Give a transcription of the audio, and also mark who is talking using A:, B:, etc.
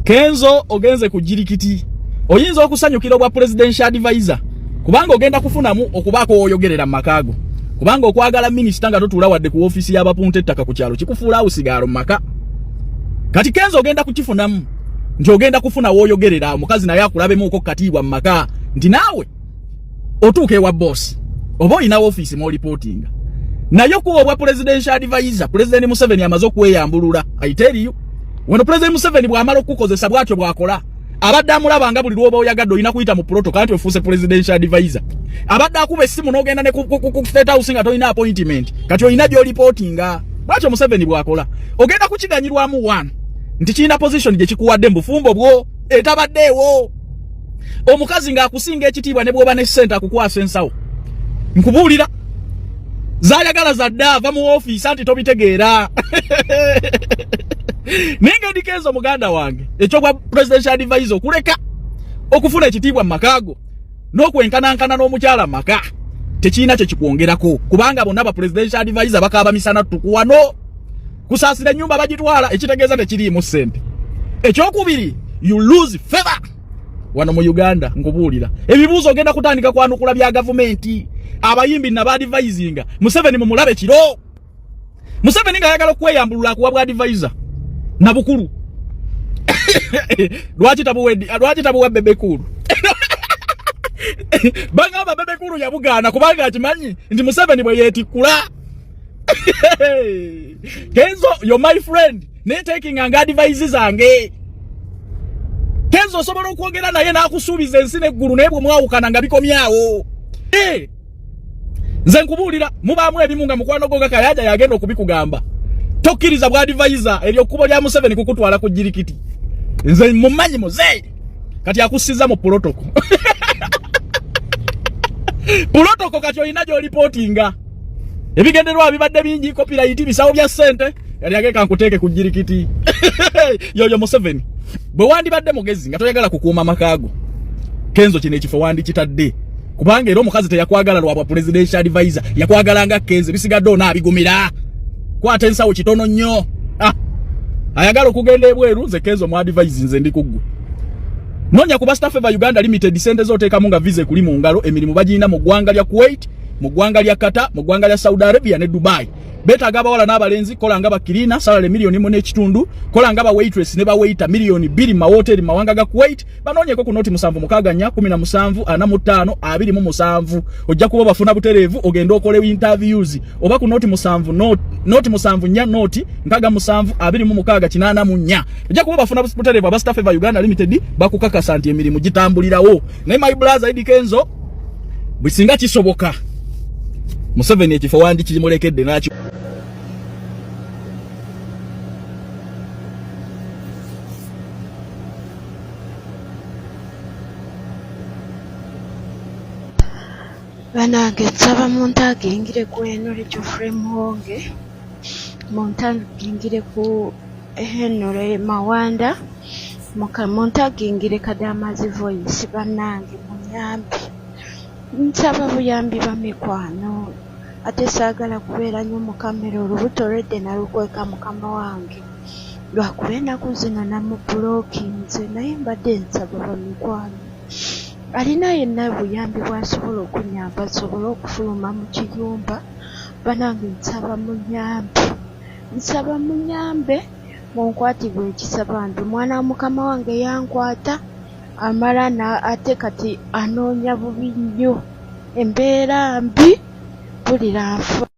A: Kenzo ogenze kujirikiti. Oyinza okusanyukira obwa presidential advisor. Kubanga ogenda kufunamu okubako oyogerera makago. Kubanga okwagala minister nga totula wadde ku office y'abapunte ettaka ku kyalo kikufuula usigalo maka. Kati Kenzo ogenda kukifunamu. Nti ogenda kufuna woyogerera mukazi naye akulabemu uko katibwa maka. Nti nawe otuuke wa boss. Oba olina office mo reporting. Nayo kuwa obwa presidential advisor, President Museveni amaze okweyambulula. I tell you. Wano President Museveni bw'amala okukozesa bwatyo bwakola. Abadde amulabanga buli lwoba oyagadde olina kuyita mu protocol kanti ofuuse presidential advisor. Abadde akuba essimu n'ogenda ne ku state house nga tolina appointment. Kati olina byo reportinga. Bwatyo Museveni bwakola. Ogenda kukiganyirwamu one. Nti kiina position gye kikuwadde mbufumbo bwo etabaddeewo. Omukazi ng'akusinga ekitiibwa ne bw'oba ne ssente akukwasa ensawo. Nkubuulira. Zaayagala zadda va mu office anti tobitegeera. Ninge ndikezo muganda wange ekyogwa presidential advisor okuleka okufuna ekitiibwa makago n'okwenkanankana n'omukyala maka tekiina kye kikwongerako kubanga bonna ba presidential advisor bakaba misana tukuwano kusaasira ennyumba bagitwala ekitegeeza tekiriimu ssente. Ekyokubiri you lose favor wano mu Uganda nkubuulira ebibuuzo ogenda kutandika kwanukula bya gavumenti abayimbi na badvisinga Museveni mumulabe kiro Museveni ng'ayagala okweyambulula kuwa advisor na bukulu. Lwaki tabuwa bebekulu. Bangamba bebekulu yabugaana kubanga akimanyi nti Museveni bwe yeetikula. Kenzo, you're my friend. Ne taking anga advices zange. Kenzo osobola okwogera naye n'akusuubiza ensi n'eggulu naye bwe mwawukana nga bikomyawo. Nze nkubuulira mubaamu ebimu nga mukwano gwo Kayaja yagenda okubikugamba. Tokkiriza bwa advisor eryo kubo lya Museveni kukutwala ku jirikiti. Nze mumanyi muze. Kati akusiza mu protocol. Protocol kati olina gyo reportinga. Ebigenderwa bibadde bingi copyright bisawo bya ssente yali ageka nkuteeke ku jirikiti. Yoyo Museveni. Bwe wandibadde mugezi nga toyagala kukuuma makago. Kenzo kino ekifo wandi kitadde. Kubanga era omukazi teyakwagala lwa presidential advisor yakwagala nga Kenzo bisigadde onaabigumira. Kwata ensawo kitono nnyo. Ayagala okugenda ebweru nze Kenzo mu advise nze ndi kuggwe. Nonya kuba Staff Favor Uganda Limited sente zoteekamu nga visa kuli mu ngalo emirimu bagirina mu ggwanga lya Kuwait, mu ggwanga lya Qatar, mu ggwanga lya Saudi Arabia ne Dubai. Betaaga abawala n'abalenzi kola nga bakirina salary million mu n'ekitundu, kola nga ba waitress ne ba waiter million 2 ma hotel mawanga ga Kuwait. Banoonyeko ku noti 7 mukaganya 17 45 27 ojja kuba bafuna butereevu ogenda okole interviews oba ku noti 7 noti 7 nya noti nkaga 7 26 84 ojja kuba bafuna butereevu aba Staff Favor Uganda Limited bakukakasa nti emirimu gitambulirawo. Ne my brother Idi Kenzo bisinga kisoboka Museveni ekifo wandi kirimulekedde nakyo.
B: Banange nsaba muntagingire ku Henry Geoffrey Muhonge, muntagingire ku Henry Mawanda, muntagingire Kadamazi Voice banange munyambi. Nsaba buyambi bamikwano ate saagala kubeera nnyo mu kamera olubuto lwedde nalukweka mukama wange lwakuba ennaku zino namubulokinze naye mbadde nsaba bamikwano alina yenna buyambi bw'asobola okunyamba asobole okufuluma mu kiyumba. Banange nsaba munyambe munkwatirwe ekisa bambi mwana wa mukama wange yankwata amala ate kati anoonya bubi nnyo embeera mbi bulira nfa.